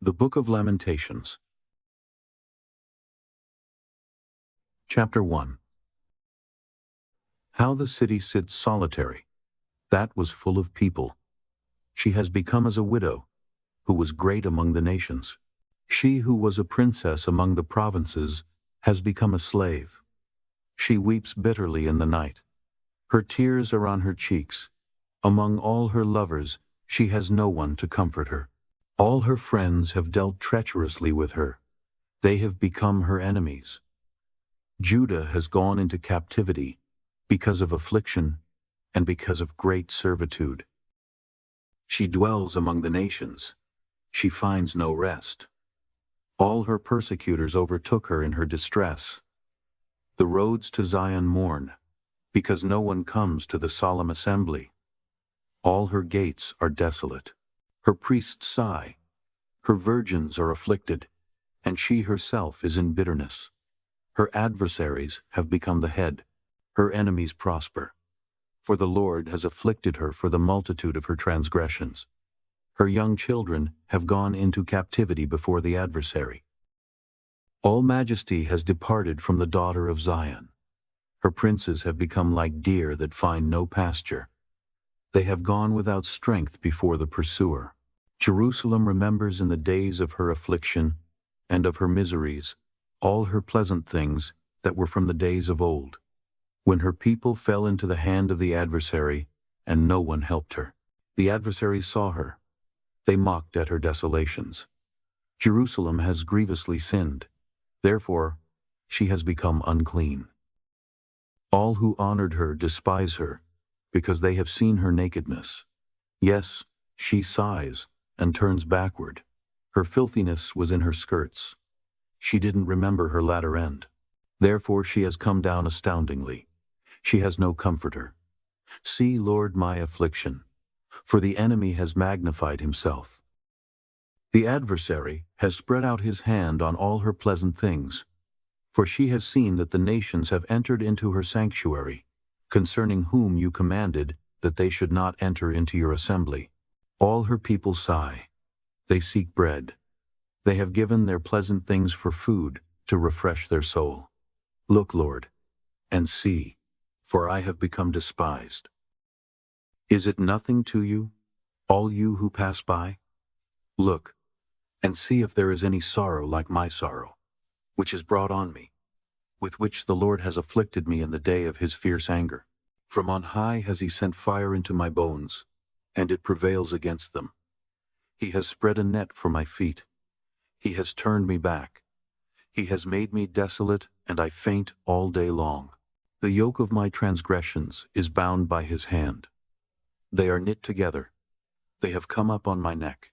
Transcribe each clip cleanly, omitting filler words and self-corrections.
The Book of Lamentations. Chapter 1. How the city sits solitary, that was full of people. She has become as a widow, who was great among the nations. She who was a princess among the provinces has become a slave. She weeps bitterly in the night. Her tears are on her cheeks. Among all her lovers, she has no one to comfort her. All her friends have dealt treacherously with her. They have become her enemies. Judah has gone into captivity because of affliction and because of great servitude. She dwells among the nations. She finds no rest. All her persecutors overtook her in her distress. The roads to Zion mourn, because no one comes to the solemn assembly. All her gates are desolate. Her priests sigh. Her virgins are afflicted, and she herself is in bitterness. Her adversaries have become the head. Her enemies prosper. For the Lord has afflicted her for the multitude of her transgressions. Her young children have gone into captivity before the adversary. All majesty has departed from the daughter of Zion. Her princes have become like deer that find no pasture. They have gone without strength before the pursuer. Jerusalem remembers in the days of her affliction and of her miseries all her pleasant things that were from the days of old, when her people fell into the hand of the adversary, and no one helped her. The adversaries saw her. They mocked at her desolations. Jerusalem has grievously sinned. Therefore, she has become unclean. All who honored her despise her, because they have seen her nakedness. Yes, she sighs and turns backward. Her filthiness was in her skirts. She didn't remember her latter end. Therefore she has come down astoundingly. She has no comforter. See, Lord, my affliction, for the enemy has magnified himself. The adversary has spread out his hand on all her pleasant things, for she has seen that the nations have entered into her sanctuary, concerning whom you commanded that they should not enter into your assembly. All her people sigh. They seek bread. They have given their pleasant things for food to refresh their soul. Look, Lord, and see, for I have become despised. Is it nothing to you, all you who pass by? Look, and see if there is any sorrow like my sorrow, which is brought on me, with which the Lord has afflicted me in the day of his fierce anger. From on high has he sent fire into my bones, and it prevails against them. He has spread a net for my feet. He has turned me back. He has made me desolate, and I faint all day long. The yoke of my transgressions is bound by his hand. They are knit together. They have come up on my neck.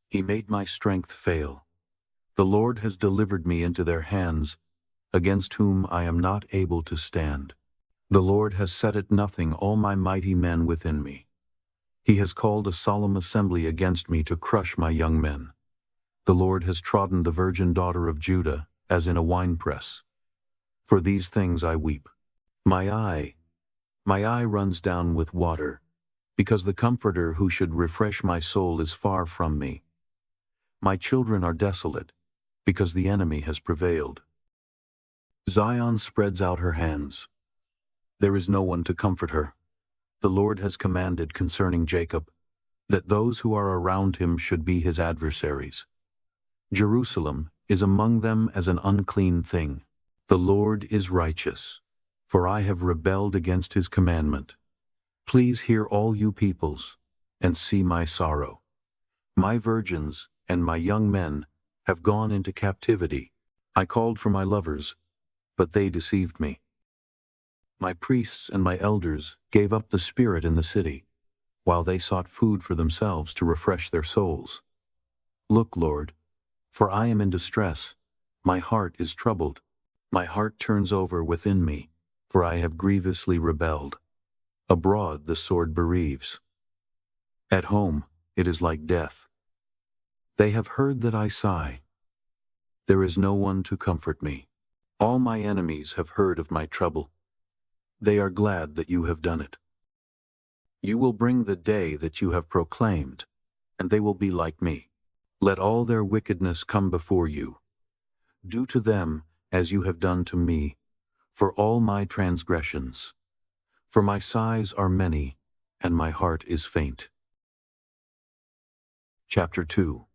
He made my strength fail. The Lord has delivered me into their hands, against whom I am not able to stand. The Lord has set at nothing all my mighty men within me. He has called a solemn assembly against me to crush my young men. The Lord has trodden the virgin daughter of Judah as in a winepress. For these things I weep. My eye runs down with water, because the Comforter who should refresh my soul is far from me. My children are desolate, because the enemy has prevailed. Zion spreads out her hands. There is no one to comfort her. The Lord has commanded concerning Jacob, that those who are around him should be his adversaries. Jerusalem is among them as an unclean thing. The Lord is righteous, for I have rebelled against his commandment. Please hear all you peoples, and see my sorrow. My virgins and my young men have gone into captivity. I called for my lovers, but they deceived me. My priests and my elders gave up the spirit in the city, while they sought food for themselves to refresh their souls. Look, Lord, for I am in distress. My heart is troubled. My heart turns over within me, for I have grievously rebelled. Abroad the sword bereaves. At home it is like death. They have heard that I sigh. There is no one to comfort me. All my enemies have heard of my trouble. They are glad that you have done it. You will bring the day that you have proclaimed, and they will be like me. Let all their wickedness come before you. Do to them as you have done to me, for all my transgressions. For my sighs are many, and my heart is faint. Chapter 2.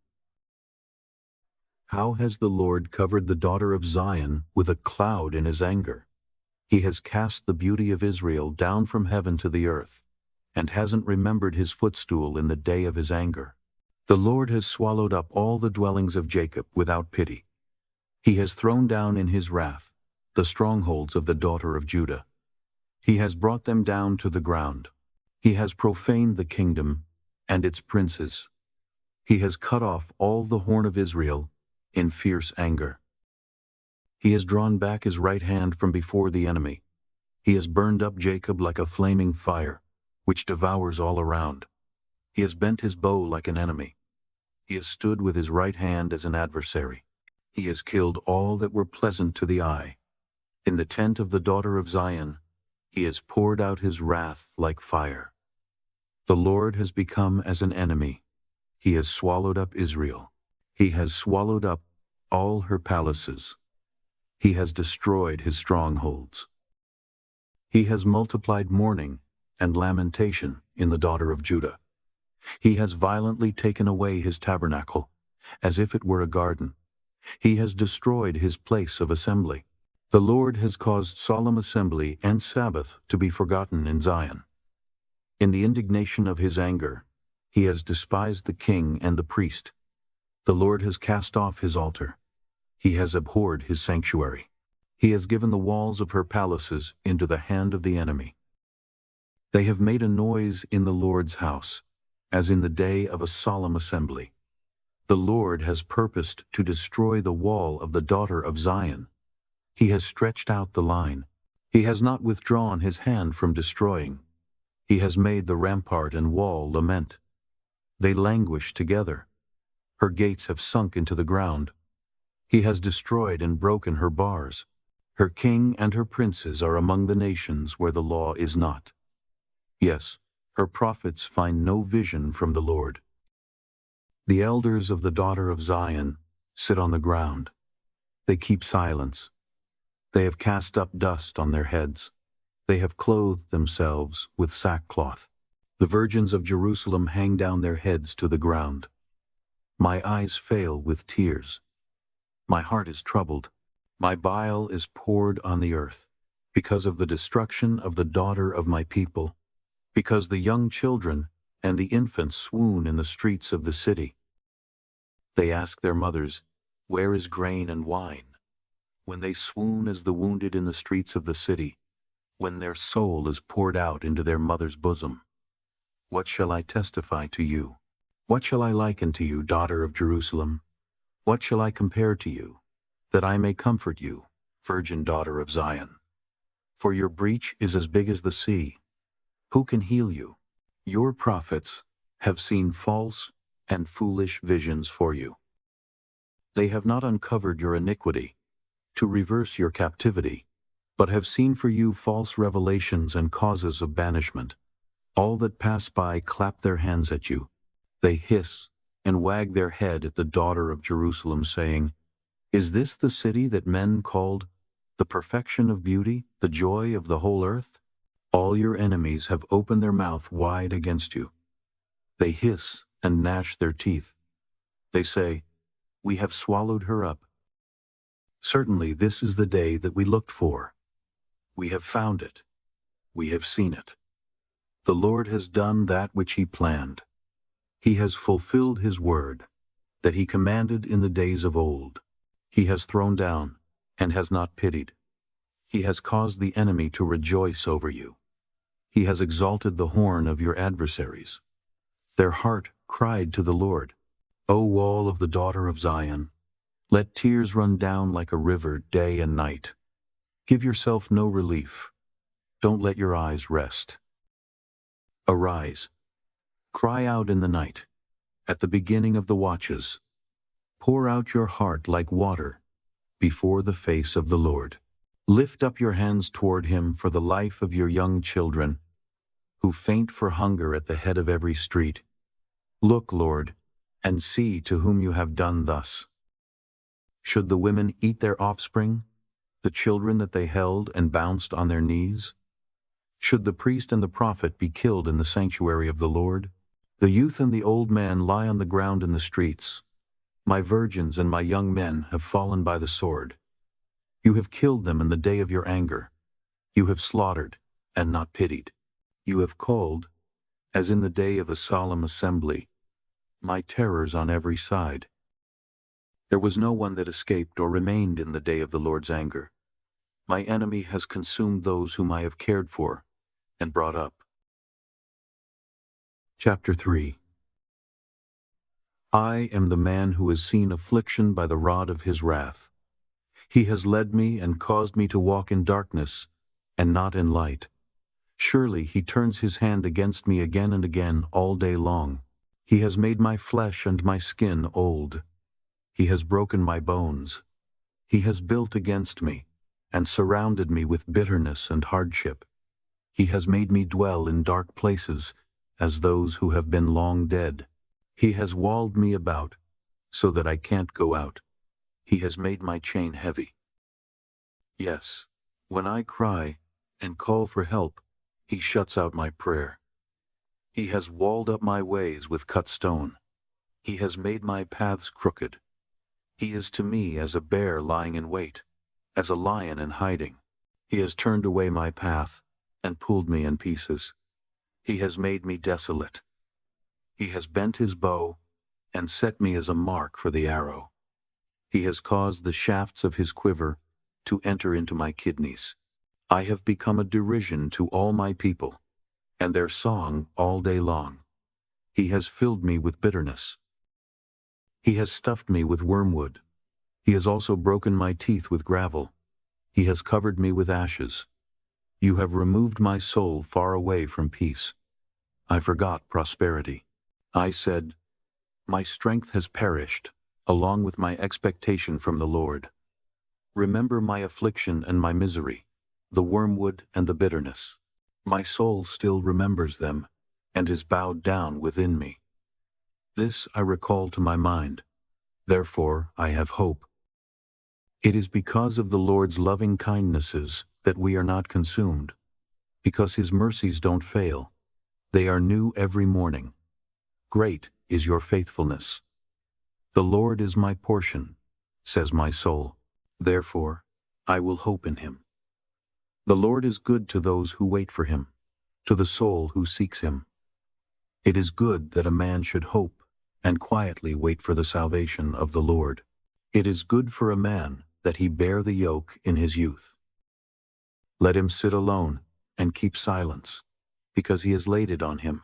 How has the Lord covered the daughter of Zion with a cloud in his anger? He has cast the beauty of Israel down from heaven to the earth, and hasn't remembered his footstool in the day of his anger. The Lord has swallowed up all the dwellings of Jacob without pity. He has thrown down in his wrath the strongholds of the daughter of Judah. He has brought them down to the ground. He has profaned the kingdom and its princes. He has cut off all the horn of Israel in fierce anger. He has drawn back his right hand from before the enemy. He has burned up Jacob like a flaming fire, which devours all around. He has bent his bow like an enemy. He has stood with his right hand as an adversary. He has killed all that were pleasant to the eye. In the tent of the daughter of Zion, he has poured out his wrath like fire. The Lord has become as an enemy. He has swallowed up Israel. He has swallowed up all her palaces. He has destroyed his strongholds. He has multiplied mourning and lamentation in the daughter of Judah. He has violently taken away his tabernacle, as if it were a garden. He has destroyed his place of assembly. The Lord has caused solemn assembly and Sabbath to be forgotten in Zion. In the indignation of his anger, he has despised the king and the priest. The Lord has cast off his altar. He has abhorred his sanctuary. He has given the walls of her palaces into the hand of the enemy. They have made a noise in the Lord's house, as in the day of a solemn assembly. The Lord has purposed to destroy the wall of the daughter of Zion. He has stretched out the line. He has not withdrawn his hand from destroying. He has made the rampart and wall lament. They languish together. Her gates have sunk into the ground. He has destroyed and broken her bars. Her king and her princes are among the nations where the law is not. Yes, her prophets find no vision from the Lord. The elders of the daughter of Zion sit on the ground. They keep silence. They have cast up dust on their heads. They have clothed themselves with sackcloth. The virgins of Jerusalem hang down their heads to the ground. My eyes fail with tears. My heart is troubled. My bile is poured on the earth, because of the destruction of the daughter of my people, because the young children and the infants swoon in the streets of the city. They ask their mothers, "Where is grain and wine?" When they swoon as the wounded in the streets of the city, when their soul is poured out into their mother's bosom. What shall I testify to you? What shall I liken to you, daughter of Jerusalem? What shall I compare to you, that I may comfort you, virgin daughter of Zion? For your breach is as big as the sea. Who can heal you? Your prophets have seen false and foolish visions for you. They have not uncovered your iniquity, to reverse your captivity, but have seen for you false revelations and causes of banishment. All that pass by clap their hands at you. They hiss and wag their head at the daughter of Jerusalem, saying, "Is this the city that men called the perfection of beauty, the joy of the whole earth?" All your enemies have opened their mouth wide against you. They hiss and gnash their teeth. They say, "We have swallowed her up." Certainly this is the day that we looked for. We have found it. We have seen it. The Lord has done that which he planned. He has fulfilled his word, that he commanded in the days of old. He has thrown down and has not pitied. He has caused the enemy to rejoice over you. He has exalted the horn of your adversaries. Their heart cried to the Lord, "O wall of the daughter of Zion, let tears run down like a river day and night. Give yourself no relief. Don't let your eyes rest. Arise. Cry out in the night, at the beginning of the watches. Pour out your heart like water before the face of the Lord. Lift up your hands toward him for the life of your young children, who faint for hunger at the head of every street. Look, Lord, and see to whom you have done thus. Should the women eat their offspring, the children that they held and bounced on their knees? Should the priest and the prophet be killed in the sanctuary of the Lord? The youth and the old man lie on the ground in the streets. My virgins and my young men have fallen by the sword. You have killed them in the day of your anger. You have slaughtered and not pitied. You have called, as in the day of a solemn assembly, my terrors on every side. There was no one that escaped or remained in the day of the Lord's anger. My enemy has consumed those whom I have cared for and brought up. Chapter 3. I am the man who has seen affliction by the rod of his wrath. He has led me and caused me to walk in darkness and not in light. Surely he turns his hand against me again and again all day long. He has made my flesh and my skin old. He has broken my bones. He has built against me and surrounded me with bitterness and hardship. He has made me dwell in dark places as those who have been long dead. He has walled me about so that I can't go out. He has made my chain heavy. Yes, when I cry and call for help, he shuts out my prayer. He has walled up my ways with cut stone. He has made my paths crooked. He is to me as a bear lying in wait, as a lion in hiding. He has turned away my path and pulled me in pieces. He has made me desolate. He has bent his bow and set me as a mark for the arrow. He has caused the shafts of his quiver to enter into my kidneys. I have become a derision to all my people, and their song all day long. He has filled me with bitterness. He has stuffed me with wormwood. He has also broken my teeth with gravel. He has covered me with ashes. You have removed my soul far away from peace. I forgot prosperity. I said, my strength has perished, along with my expectation from the Lord. Remember my affliction and my misery, the wormwood and the bitterness. My soul still remembers them, and is bowed down within me. This I recall to my mind. Therefore I have hope. It is because of the Lord's loving kindnesses that we are not consumed, because his mercies don't fail. They are new every morning. Great is your faithfulness. The Lord is my portion, says my soul. Therefore I will hope in him. The Lord is good to those who wait for him, to the soul who seeks him. It is good that a man should hope and quietly wait for the salvation of the Lord. It is good for a man that he bear the yoke in his youth. Let him sit alone and keep silence, because he has laid it on him.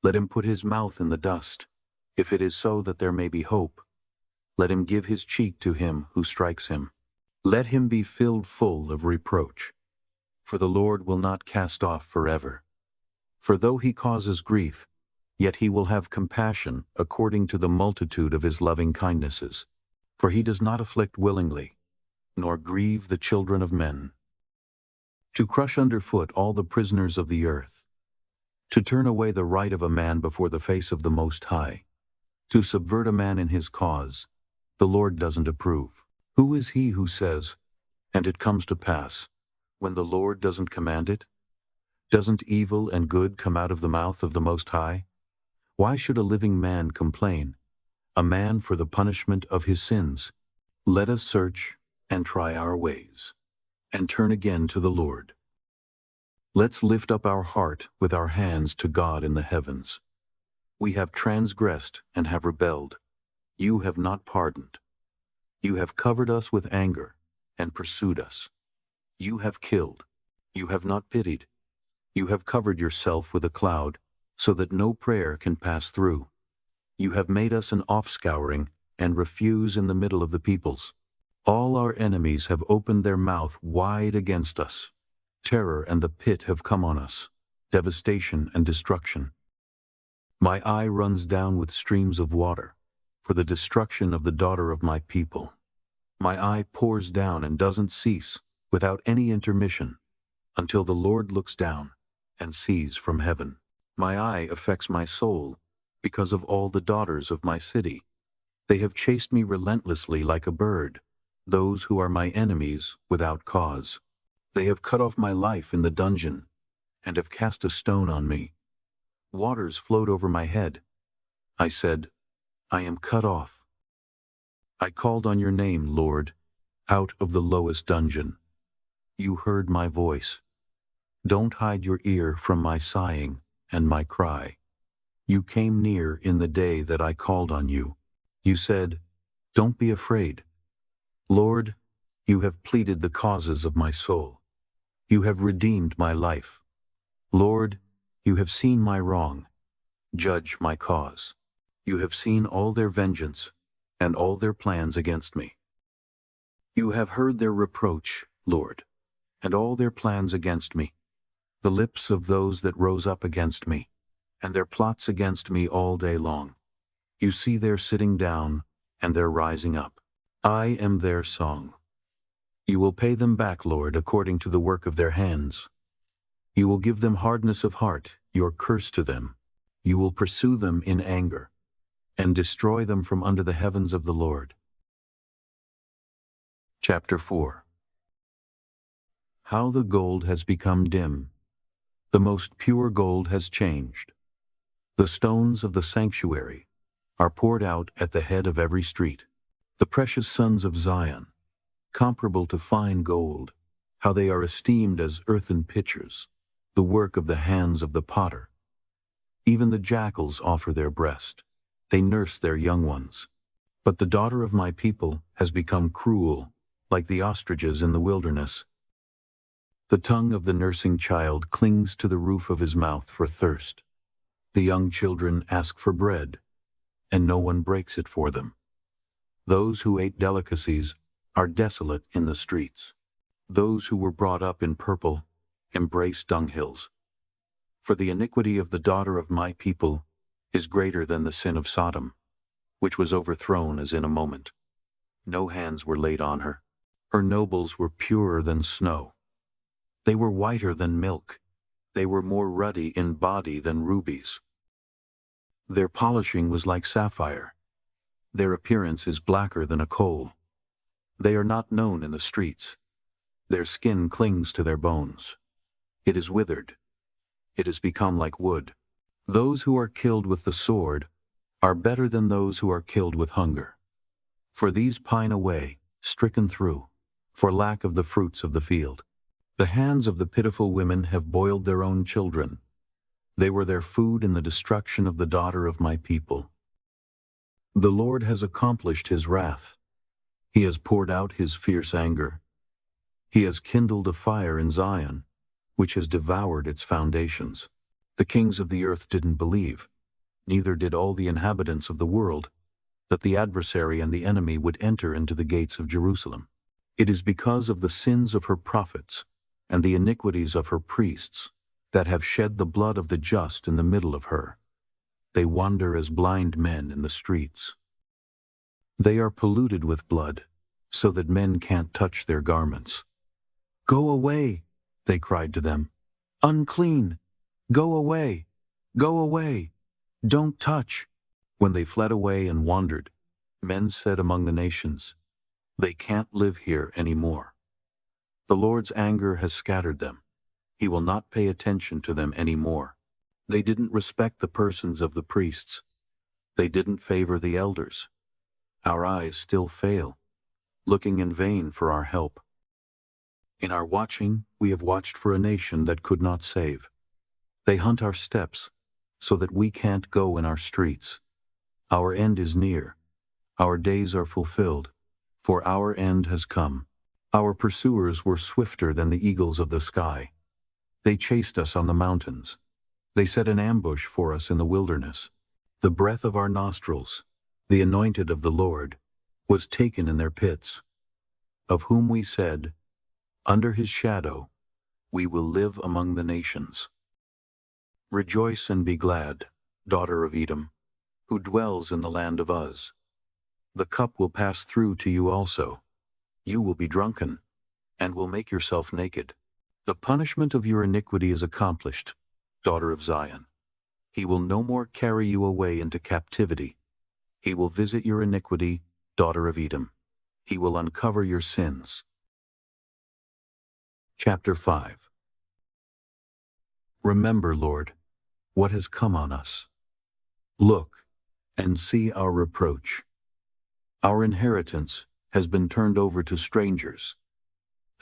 Let him put his mouth in the dust, if it is so that there may be hope. Let him give his cheek to him who strikes him. Let him be filled full of reproach. For the Lord will not cast off forever. For though he causes grief, yet he will have compassion according to the multitude of his loving kindnesses. For he does not afflict willingly, nor grieve the children of men. To crush underfoot all the prisoners of the earth, to turn away the right of a man before the face of the Most High, to subvert a man in his cause, the Lord doesn't approve. Who is he who says, and it comes to pass, when the Lord doesn't command it? Doesn't evil and good come out of the mouth of the Most High? Why should a living man complain, a man for the punishment of his sins? Let us search and try our ways, and turn again to the Lord. Let's lift up our heart with our hands to God in the heavens. We have transgressed and have rebelled. You have not pardoned. You have covered us with anger and pursued us. You have killed. You have not pitied. You have covered yourself with a cloud, so that no prayer can pass through. You have made us an offscouring and refuse in the middle of the peoples. All our enemies have opened their mouth wide against us. Terror and the pit have come on us, devastation and destruction. My eye runs down with streams of water, for the destruction of the daughter of my people. My eye pours down and doesn't cease, without any intermission, until the Lord looks down and sees from heaven. My eye affects my soul, because of all the daughters of my city. They have chased me relentlessly like a bird, those who are my enemies without cause. They have cut off my life in the dungeon, and have cast a stone on me. Waters flowed over my head. I said, I am cut off. I called on your name, Lord, out of the lowest dungeon. You heard my voice. Don't hide your ear from my sighing and my cry. You came near in the day that I called on you. You said, don't be afraid. Lord, you have pleaded the causes of my soul. You have redeemed my life. Lord, you have seen my wrong. Judge my cause. You have seen all their vengeance and all their plans against me. You have heard their reproach, Lord, and all their plans against me, the lips of those that rose up against me, and their plots against me all day long. You see their sitting down and their rising up. I am their song. You will pay them back, Lord, according to the work of their hands. You will give them hardness of heart, your curse to them. You will pursue them in anger, and destroy them from under the heavens of the Lord. Chapter 4. How the gold has become dim. The most pure gold has changed. The stones of the sanctuary are poured out at the head of every street. The precious sons of Zion, comparable to fine gold, how they are esteemed as earthen pitchers, the work of the hands of the potter. Even the jackals offer their breast. They nurse their young ones. But the daughter of my people has become cruel, like the ostriches in the wilderness. The tongue of the nursing child clings to the roof of his mouth for thirst. The young children ask for bread, and no one breaks it for them. Those who ate delicacies are desolate in the streets. Those who were brought up in purple embrace dunghills. For the iniquity of the daughter of my people is greater than the sin of Sodom, which was overthrown as in a moment. No hands were laid on her. Her nobles were purer than snow. They were whiter than milk. They were more ruddy in body than rubies. Their polishing was like sapphire. Their appearance is blacker than a coal. They are not known in the streets. Their skin clings to their bones. It is withered. It has become like wood. Those who are killed with the sword are better than those who are killed with hunger. For these pine away, stricken through, for lack of the fruits of the field. The hands of the pitiful women have boiled their own children. They were their food in the destruction of the daughter of my people. The Lord has accomplished his wrath. He has poured out his fierce anger. He has kindled a fire in Zion, which has devoured its foundations. The kings of the earth didn't believe, neither did all the inhabitants of the world, that the adversary and the enemy would enter into the gates of Jerusalem. It is because of the sins of her prophets and the iniquities of her priests that have shed the blood of the just in the middle of her. They wander as blind men in the streets. They are polluted with blood, so that men can't touch their garments. Go away, they cried to them. Unclean! Go away! Go away! Don't touch! When they fled away and wandered, men said among the nations, they can't live here anymore. The Lord's anger has scattered them. He will not pay attention to them anymore. They didn't respect the persons of the priests. They didn't favor the elders. Our eyes still fail, looking in vain for our help. In our watching, we have watched for a nation that could not save. They hunt our steps, so that we can't go in our streets. Our end is near. Our days are fulfilled, for our end has come. Our pursuers were swifter than the eagles of the sky. They chased us on the mountains. They set an ambush for us in the wilderness. The breath of our nostrils, the anointed of the Lord, was taken in their pits, of whom we said, under his shadow we will live among the nations. Rejoice and be glad, daughter of Edom, who dwells in the land of Uz. The cup will pass through to you also. You will be drunken, and will make yourself naked. The punishment of your iniquity is accomplished, daughter of Zion. He will no more carry you away into captivity. He will visit your iniquity, daughter of Edom. He will uncover your sins. Chapter 5. Remember, Lord, what has come on us. Look and see our reproach. Our inheritance has been turned over to strangers,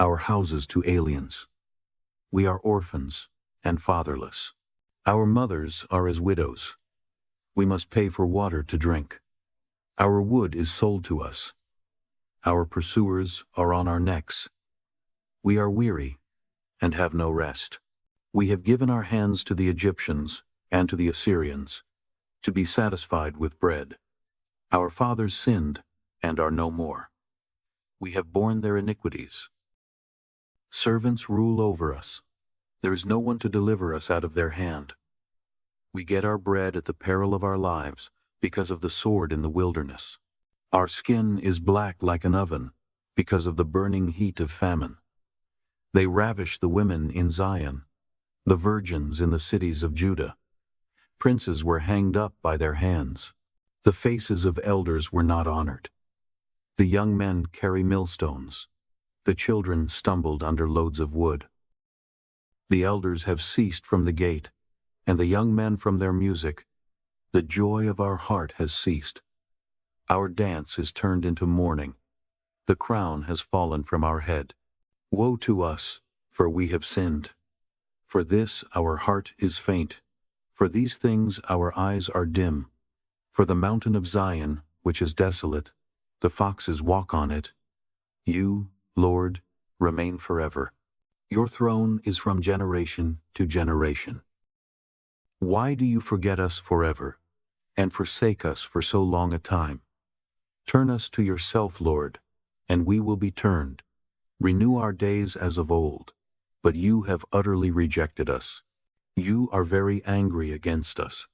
our houses to aliens. We are orphans and fatherless. Our mothers are as widows. We must pay for water to drink. Our wood is sold to us. Our pursuers are on our necks. We are weary and have no rest. We have given our hands to the Egyptians and to the Assyrians, to be satisfied with bread. Our fathers sinned and are no more. We have borne their iniquities. Servants rule over us. There is no one to deliver us out of their hand. We get our bread at the peril of our lives because of the sword in the wilderness. Our skin is black like an oven because of the burning heat of famine. They ravish the women in Zion, the virgins in the cities of Judah. Princes were hanged up by their hands. The faces of elders were not honored. The young men carry millstones. The children stumbled under loads of wood. The elders have ceased from the gate, and the young men from their music. The joy of our heart has ceased. Our dance is turned into mourning. The crown has fallen from our head. Woe to us, for we have sinned. For this our heart is faint. For these things our eyes are dim. For the mountain of Zion, which is desolate, the foxes walk on it. You, Lord, remain forever. Your throne is from generation to generation. Why do you forget us forever, and forsake us for so long a time? Turn us to yourself, Lord, and we will be turned. Renew our days as of old, but you have utterly rejected us. You are very angry against us.